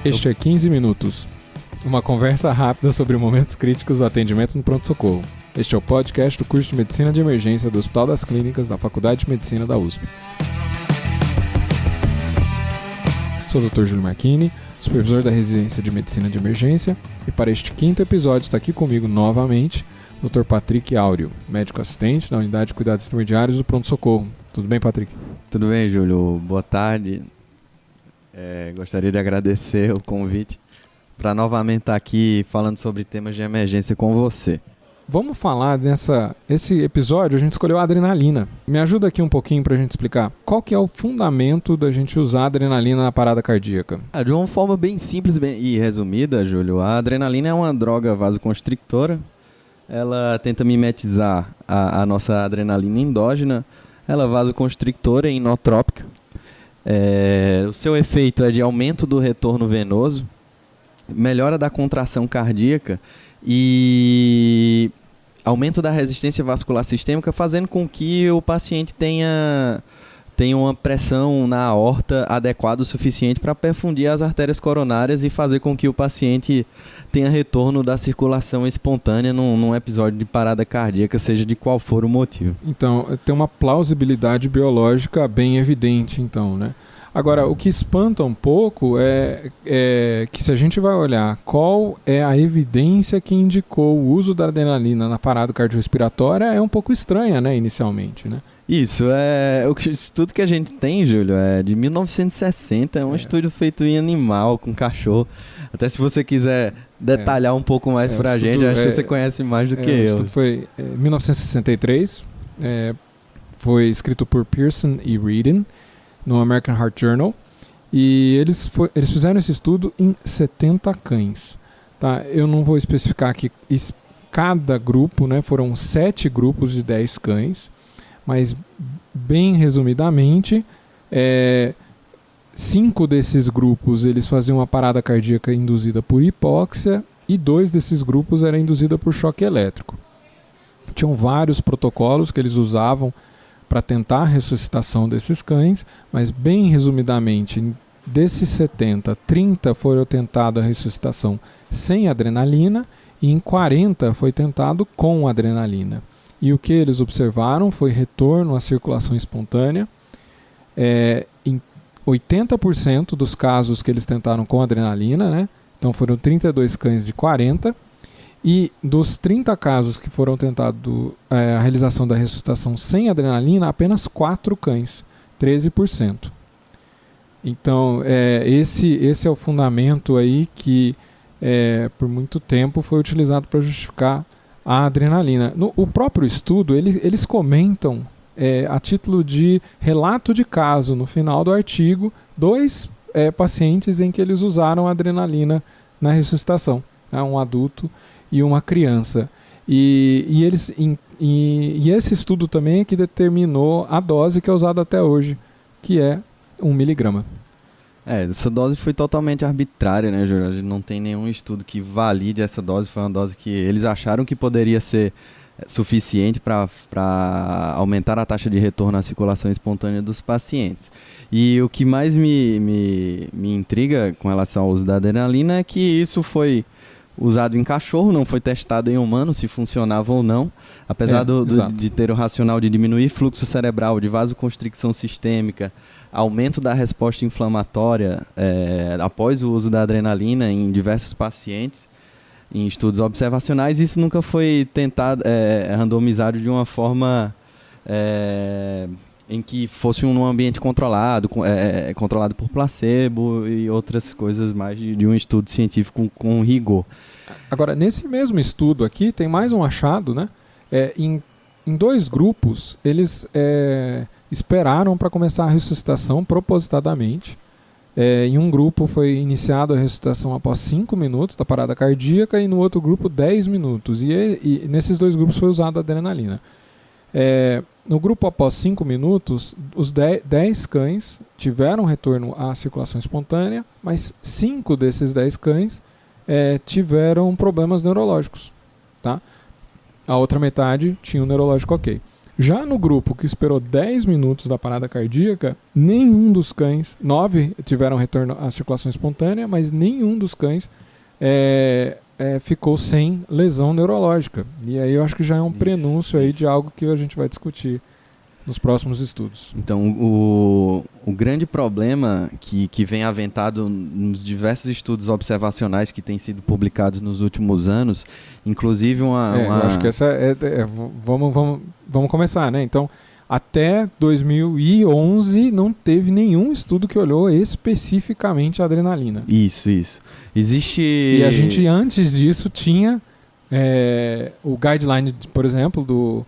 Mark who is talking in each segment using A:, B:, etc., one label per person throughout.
A: Este é 15 Minutos, uma conversa rápida sobre momentos críticos do atendimento no pronto-socorro. Este é o podcast do curso de Medicina de Emergência do Hospital das Clínicas da Faculdade de Medicina da USP. Sou o Dr. Júlio Marchini, supervisor da Residência de Medicina de Emergência, e para este quinto episódio está aqui comigo novamente o Dr. Patrick Áureo, médico assistente na Unidade de Cuidados Intermediários do Pronto-Socorro. Tudo bem, Patrick?
B: Tudo bem, Júlio. Boa tarde. Gostaria de agradecer o convite para novamente estar aqui falando sobre temas de emergência com você.
A: Vamos falar esse episódio, a gente escolheu a adrenalina. Me ajuda aqui um pouquinho para a gente explicar qual que é o fundamento da gente usar a adrenalina na parada cardíaca.
B: De uma forma bem simples e resumida, Júlio, a adrenalina é uma droga vasoconstrictora. Ela tenta mimetizar a nossa adrenalina endógena. Ela é vasoconstrictora e inotrópica. O seu efeito é de aumento do retorno venoso, melhora da contração cardíaca e aumento da resistência vascular sistêmica, fazendo com que o paciente tenha uma pressão na aorta adequada o suficiente para perfundir as artérias coronárias e fazer com que o paciente tenha retorno da circulação espontânea num episódio de parada cardíaca, seja de qual for o motivo.
A: Então, tem uma plausibilidade biológica bem evidente, então, né? Agora, o que espanta um pouco é que se a gente vai olhar qual é a evidência que indicou o uso da adrenalina na parada cardiorrespiratória, é um pouco estranha, né, inicialmente, né?
B: Isso, o estudo que a gente tem, Júlio, é de 1960, é um estudo feito em animal, com cachorro. Até se você quiser detalhar um pouco mais pra a gente, acho que você conhece mais do que eu. O
A: estudo foi em 1963, foi escrito por Pearson e Reading, no American Heart Journal, e eles fizeram esse estudo em 70 cães. Tá? Eu não vou especificar aqui cada grupo, né? Foram 7 grupos de 10 cães, mas bem resumidamente, 5 desses grupos eles faziam uma parada cardíaca induzida por hipóxia e 2 desses grupos era induzida por choque elétrico. Tinham vários protocolos que eles usavam para tentar a ressuscitação desses cães, mas bem resumidamente, desses 70, 30 foram tentados a ressuscitação sem adrenalina e em 40 foi tentado com adrenalina. E o que eles observaram foi retorno à circulação espontânea. Em 80% dos casos que eles tentaram com adrenalina, né? Então foram 32 cães de 40, e dos 30 casos que foram tentados a realização da ressuscitação sem adrenalina, apenas 4 cães, 13%. Então, esse é o fundamento aí que por muito tempo foi utilizado para justificar a adrenalina. O próprio estudo, eles comentam, a título de relato de caso, no final do artigo, 2 pacientes em que eles usaram a adrenalina na ressuscitação, um adulto e uma criança. E esse estudo também é que determinou a dose que é usada até hoje, que é 1 miligrama.
B: Essa dose foi totalmente arbitrária, né, Júlio? A gente não tem nenhum estudo que valide essa dose. Foi uma dose que eles acharam que poderia ser suficiente para aumentar a taxa de retorno à circulação espontânea dos pacientes. E o que mais me intriga com relação ao uso da adrenalina é que isso foi usado em cachorro, não foi testado em humano se funcionava ou não, apesar de ter o racional de diminuir fluxo cerebral, de vasoconstricção sistêmica, aumento da resposta inflamatória após o uso da adrenalina em diversos pacientes, em estudos observacionais. Isso nunca foi tentado, randomizado de uma forma em que fosse num ambiente controlado, controlado por placebo e outras coisas mais de um estudo científico com rigor.
A: Agora, nesse mesmo estudo aqui, tem mais um achado, né? Em 2 grupos, eles esperaram para começar a ressuscitação propositadamente. Em um grupo foi iniciada a ressuscitação após 5 minutos da parada cardíaca e no outro grupo 10 minutos. E nesses 2 grupos foi usada a adrenalina. No grupo após 5 minutos, os 10 cães tiveram retorno à circulação espontânea, mas 5 desses 10 cães tiveram problemas neurológicos. Tá? A outra metade tinha um neurológico ok. Já no grupo que esperou 10 minutos da parada cardíaca, nenhum dos cães, 9 tiveram retorno à circulação espontânea, mas nenhum dos cães ficou sem lesão neurológica. E aí eu acho que já é um prenúncio aí de algo que a gente vai discutir nos próximos estudos.
B: Então, o grande problema que vem aventado nos diversos estudos observacionais que têm sido publicados nos últimos anos, inclusive
A: Eu acho que essa vamos começar, né? Então, até 2011 não teve nenhum estudo que olhou especificamente a adrenalina.
B: Isso. Existe...
A: E a gente, antes disso, tinha o guideline, por exemplo, do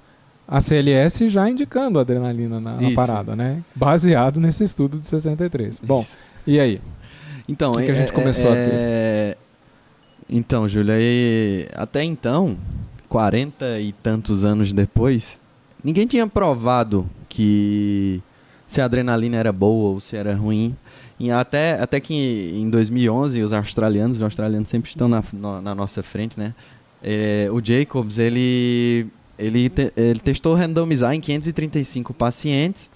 A: ACLS já indicando a adrenalina na parada, né? Baseado nesse estudo de 63. Isso. Bom, e aí?
B: Então,
A: o que a gente começou a ter?
B: Então, Júlia, até então, 40 e tantos anos depois, ninguém tinha provado que se a adrenalina era boa ou se era ruim. E até que em 2011, os australianos sempre estão na nossa frente, né? O Jacobs, ele testou randomizar em 535 pacientes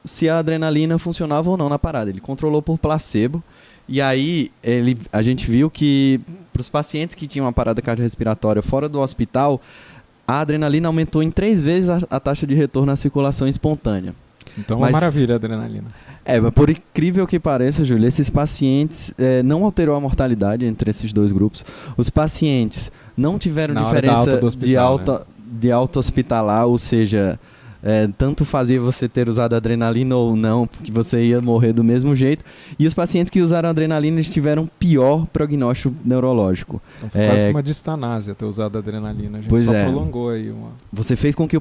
B: se a adrenalina funcionava ou não na parada. Ele controlou por placebo. E aí a gente viu que para os pacientes que tinham uma parada cardiorrespiratória fora do hospital, a adrenalina aumentou em 3 vezes a taxa de retorno à circulação espontânea.
A: Então, uma maravilha a adrenalina.
B: Mas por incrível que pareça, Júlio, esses pacientes não alterou a mortalidade entre esses dois grupos. Os pacientes não tiveram diferença de alta hospitalar, ou seja, tanto fazia você ter usado adrenalina ou não, porque você ia morrer do mesmo jeito. E os pacientes que usaram adrenalina, eles tiveram pior prognóstico neurológico.
A: Então foi quase uma distanásia ter usado adrenalina. A gente prolongou aí
B: Você fez com que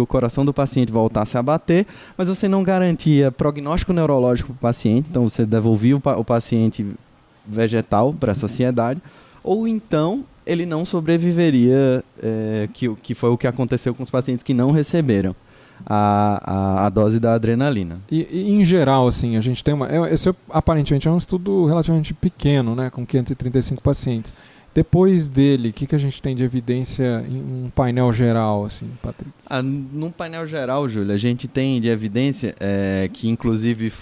B: o coração do paciente voltasse a bater, mas você não garantia prognóstico neurológico para o paciente, então você devolvia o paciente vegetal para a sociedade, ou então ele não sobreviveria, que foi o que aconteceu com os pacientes que não receberam a dose da adrenalina.
A: E em geral, assim, a gente tem esse aparentemente é um estudo relativamente pequeno, né, com 535 pacientes. Depois dele, o que a gente tem de evidência em um painel geral, assim, Patrick?
B: Num painel geral, Júlia, a gente tem de evidência que, inclusive,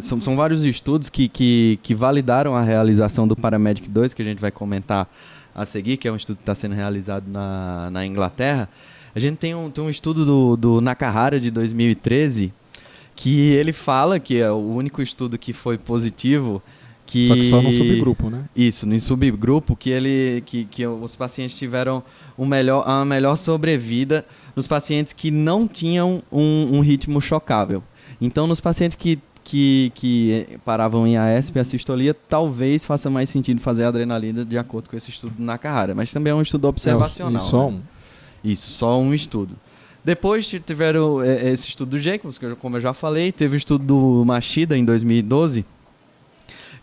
B: são vários estudos que validaram a realização do Paramedic 2, que a gente vai comentar a seguir, que é um estudo que está sendo realizado na Inglaterra. A gente tem um estudo do Nakahara, de 2013, que ele fala que é o único estudo que foi positivo.
A: Só que só no subgrupo, né?
B: Isso, no subgrupo, que os pacientes tiveram uma melhor sobrevida nos pacientes que não tinham um ritmo chocável. Então, nos pacientes que paravam em ASP e assistolia, talvez faça mais sentido fazer a adrenalina de acordo com esse estudo do Nakahara. Mas também é um estudo observacional. Isso, só um estudo. Depois tiveram esse estudo do Jacobs, como eu já falei. Teve o estudo do Machida, em 2012,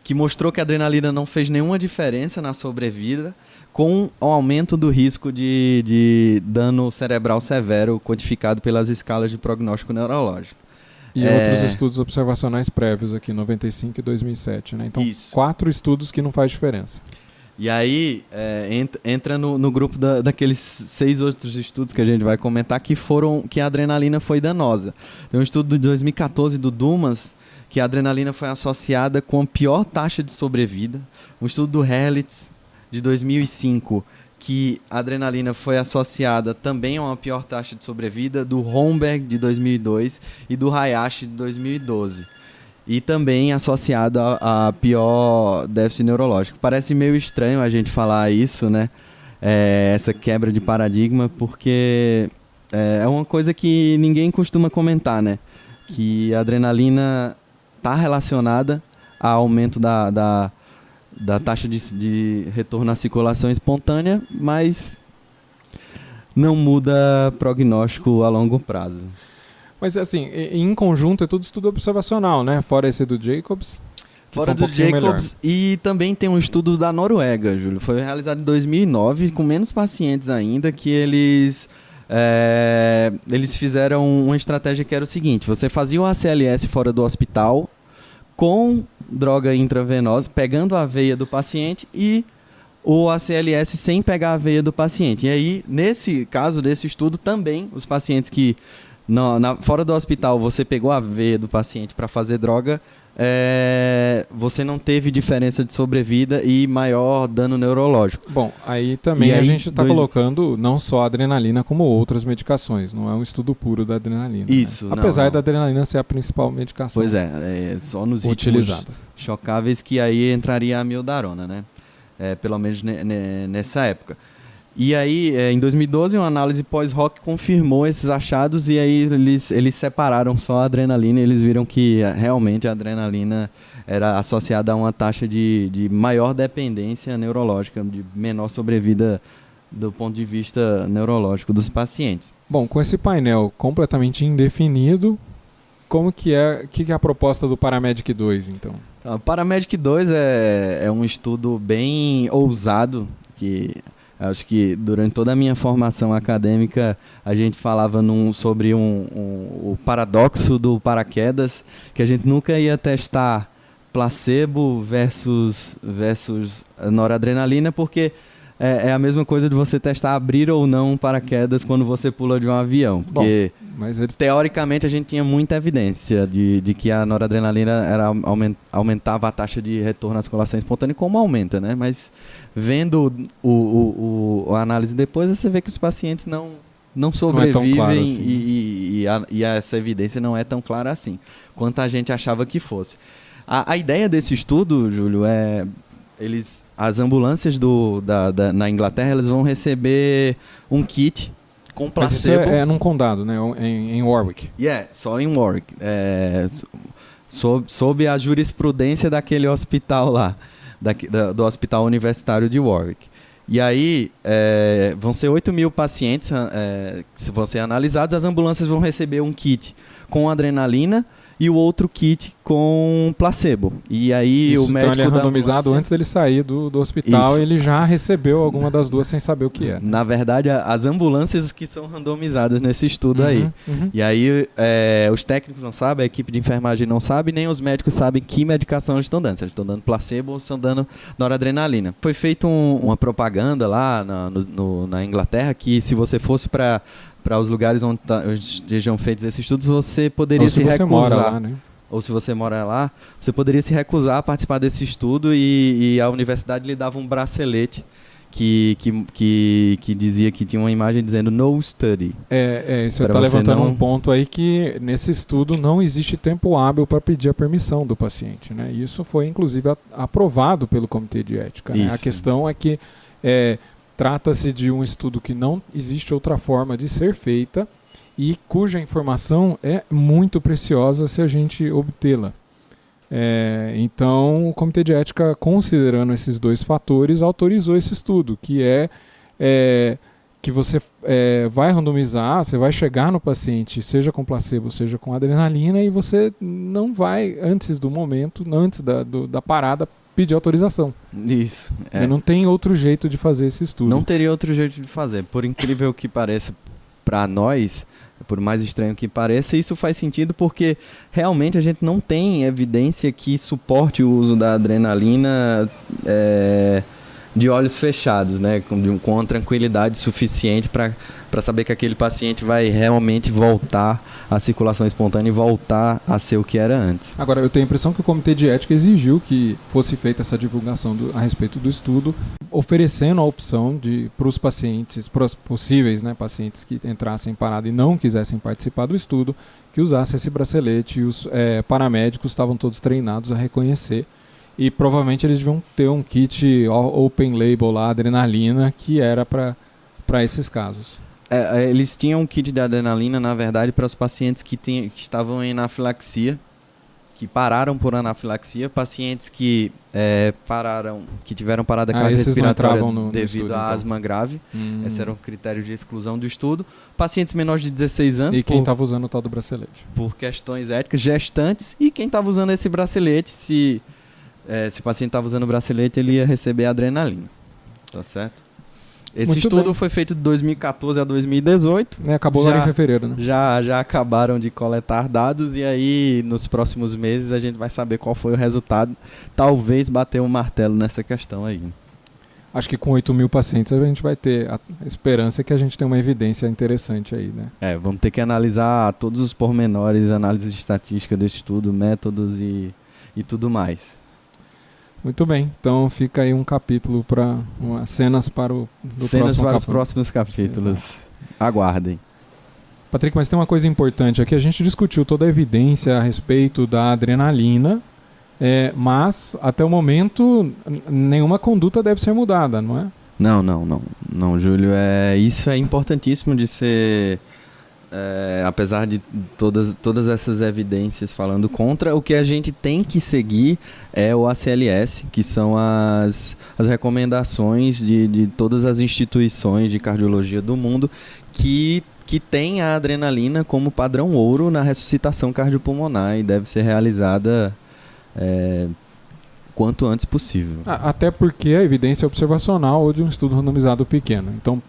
B: que mostrou que a adrenalina não fez nenhuma diferença na sobrevida, com o aumento do risco de dano cerebral severo quantificado pelas escalas de prognóstico neurológico.
A: E outros estudos observacionais prévios aqui, 95 e 2007, né? Então, 4 estudos que não faz diferença.
B: E aí, entra no grupo daqueles 6 outros estudos que a gente vai comentar que a adrenalina foi danosa. Tem um estudo de 2014 do Dumas, que a adrenalina foi associada com a pior taxa de sobrevida. Um estudo do Herlitz, de 2005, que a adrenalina foi associada também a uma pior taxa de sobrevida, do Homberg, de 2002, e do Hayashi, de 2012. E também associado a pior déficit neurológico. Parece meio estranho a gente falar isso, né? Essa quebra de paradigma, porque é uma coisa que ninguém costuma comentar, né? Que a adrenalina está relacionada ao aumento da taxa de retorno à circulação espontânea, mas não muda prognóstico a longo prazo.
A: Mas assim, em conjunto é tudo estudo observacional, né? Fora esse do Jacobs.
B: Fora do Jacobs, e também tem um estudo da Noruega, Júlio. Foi realizado em 2009, com menos pacientes ainda, que eles fizeram uma estratégia que era o seguinte: você fazia o ACLS fora do hospital, com droga intravenosa, pegando a veia do paciente, e ou a CLS sem pegar a veia do paciente. E aí, nesse caso desse estudo, também os pacientes que fora do hospital você pegou a veia do paciente para fazer droga, você não teve diferença de sobrevida e maior dano neurológico.
A: Bom, aí também a gente está colocando não só a adrenalina como outras medicações, não é um estudo puro da adrenalina.
B: Isso,
A: né? Apesar da adrenalina ser a principal medicação.
B: Pois só nos
A: utilizada.
B: Ritmos chocáveis que aí entraria a amiodarona, né? Pelo menos nessa época. E aí, em 2012, uma análise pós-hoc confirmou esses achados e aí eles separaram só a adrenalina e eles viram que realmente a adrenalina era associada a uma taxa de maior dependência neurológica, de menor sobrevida do ponto de vista neurológico dos pacientes.
A: Bom, com esse painel completamente indefinido, como que é a proposta do Paramedic 2, então?
B: O Paramedic 2 é um estudo bem ousado, que acho que durante toda a minha formação acadêmica a gente falava sobre o paradoxo do paraquedas, que a gente nunca ia testar placebo versus noradrenalina, porque é a mesma coisa de você testar abrir ou não um paraquedas quando você pula de um avião. Porque, teoricamente, a gente tinha muita evidência de que a noradrenalina aumentava a taxa de retorno à circulação espontânea, como aumenta, né? Mas vendo a análise depois, você vê que os pacientes não sobrevivem
A: claro assim.
B: e essa evidência não é tão clara assim, quanto a gente achava que fosse. A ideia desse estudo, Júlio, as ambulâncias na Inglaterra, elas vão receber um kit com placebo.
A: Mas isso é num condado, né? Em Warwick.
B: Só em Warwick. Sob a jurisprudência daquele hospital lá, do Hospital Universitário de Warwick. E aí, vão ser 8.000 pacientes que vão ser analisados. As ambulâncias vão receber um kit com adrenalina e o outro kit com placebo. E aí o médico
A: então ele é randomizado antes dele sair do hospital, ele já recebeu alguma das duas sem saber o que é.
B: Na verdade, as ambulâncias que são randomizadas nesse estudo aí. E aí os técnicos não sabem, a equipe de enfermagem não sabe, nem os médicos sabem que medicação eles estão dando. Se eles estão dando placebo ou estão dando noradrenalina. Foi feita uma propaganda lá na Inglaterra que se você fosse para os lugares onde estejam feitos esses estudos, você poderia se recusar.
A: Mora lá, né?
B: Ou se você mora lá, você poderia se recusar a participar desse estudo e a universidade lhe dava um bracelete que dizia que tinha uma imagem dizendo no study.
A: Isso está levantando um ponto aí que nesse estudo não existe tempo hábil para pedir a permissão do paciente, né? E isso foi inclusive aprovado pelo Comitê de Ética. Né? A questão é que trata-se de um estudo que não existe outra forma de ser feita e cuja informação é muito preciosa se a gente obtê-la. Então, o Comitê de Ética, considerando esses dois fatores, autorizou esse estudo, que que você vai randomizar, você vai chegar no paciente, seja com placebo, seja com adrenalina, e você não vai, antes do momento, antes da parada, pedir autorização.
B: Isso.
A: Não tem outro jeito de fazer esse estudo.
B: Não teria outro jeito de fazer. Por incrível que pareça para nós, por mais estranho que pareça, isso faz sentido porque realmente a gente não tem evidência que suporte o uso da adrenalina de olhos fechados, né? Com uma tranquilidade suficiente para saber que aquele paciente vai realmente voltar à circulação espontânea e voltar a ser o que era antes.
A: Agora, eu tenho a impressão que o Comitê de Ética exigiu que fosse feita essa divulgação a respeito do estudo, oferecendo a opção para os pacientes, para os possíveis pacientes que entrassem em parada e não quisessem participar do estudo, que usassem esse bracelete, e os paramédicos estavam todos treinados a reconhecer. E provavelmente eles deviam ter um kit open label lá, adrenalina, que era para esses casos.
B: Eles tinham um kit de adrenalina, na verdade, para os pacientes que estavam em anafilaxia, que pararam por anafilaxia, pacientes que tiveram parada cardiorrespiratória devido a asma grave. Esse era um critério de exclusão do estudo. Pacientes menores de 16 anos.
A: E quem estava usando o tal do bracelete?
B: Por questões éticas, gestantes, e quem estava usando esse bracelete, se o paciente estava usando o bracelete, ele ia receber adrenalina. Tá certo? Esse
A: Muito
B: estudo
A: bem.
B: foi feito de 2014 a 2018.
A: Acabou lá em fevereiro, né?
B: Já acabaram de coletar dados e aí nos próximos meses a gente vai saber qual foi o resultado. Talvez bater um martelo nessa questão aí.
A: acho que com 8 mil pacientes a gente vai ter a esperança que a gente tenha uma evidência interessante aí, né?
B: Vamos ter que analisar todos os pormenores, análise de estatística do estudo, métodos e tudo mais.
A: Muito bem, então fica aí um capítulo para cenas para
B: os próximos capítulos. Exato. Aguardem.
A: Patrick, mas tem uma coisa importante aqui, a gente discutiu toda a evidência a respeito da adrenalina, mas até o momento nenhuma conduta deve ser mudada, não é?
B: Não, Júlio, isso é importantíssimo de ser, apesar de todas essas evidências falando contra, o que a gente tem que seguir é o ACLS, que são as recomendações de todas as instituições de cardiologia do mundo que tem a adrenalina como padrão ouro na ressuscitação cardiopulmonar e deve ser realizada quanto antes possível.
A: Até porque a evidência é observacional ou de um estudo randomizado pequeno. Então,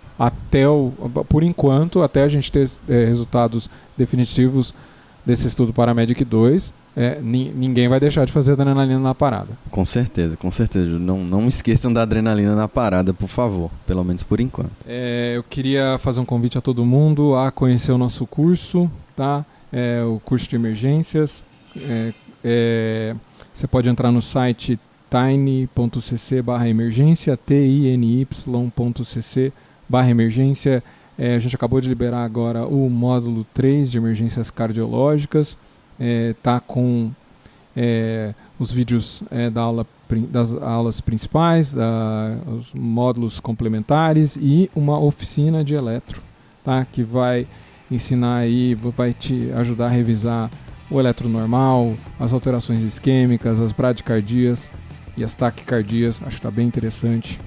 A: por enquanto, até a gente ter resultados definitivos desse estudo Paramedic 2, ninguém vai deixar de fazer adrenalina na parada.
B: Com certeza. Não esqueçam da adrenalina na parada, por favor, pelo menos por enquanto.
A: Eu queria fazer um convite a todo mundo a conhecer o nosso curso, tá? O curso de emergências. Você pode entrar no site tiny.cc/emergência, tiny.cc/emergência. A gente acabou de liberar agora o módulo 3 de emergências cardiológicas. Tá com os vídeos das aulas principais, os módulos complementares e uma oficina de eletro, tá? Que vai ensinar aí, vai te ajudar a revisar o eletro normal, as alterações isquêmicas, as bradicardias e as taquicardias. Acho que está bem interessante.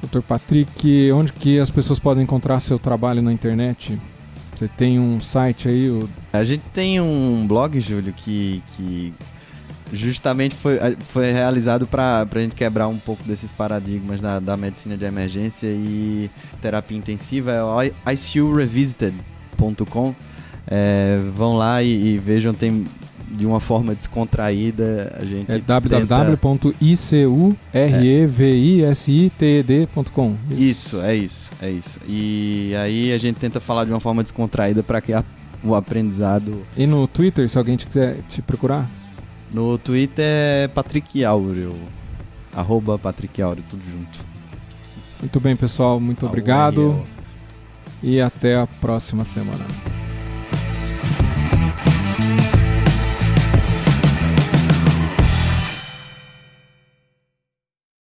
A: Dr. Patrick, onde que as pessoas podem encontrar seu trabalho na internet? Você tem um site aí?
B: A gente tem um blog, Júlio, que justamente foi realizado para a gente quebrar um pouco desses paradigmas da medicina de emergência e terapia intensiva. É o ICURevisited.com. Vão lá e vejam, tem de uma forma descontraída. A gente
A: www.icurevisted.com.
B: Isso. E aí a gente tenta falar de uma forma descontraída para que o aprendizado...
A: E no Twitter, se alguém quiser te procurar?
B: No Twitter é Patrick Áureo, @Patrick Áureo, tudo junto.
A: Muito bem, pessoal, muito obrigado e até a próxima semana.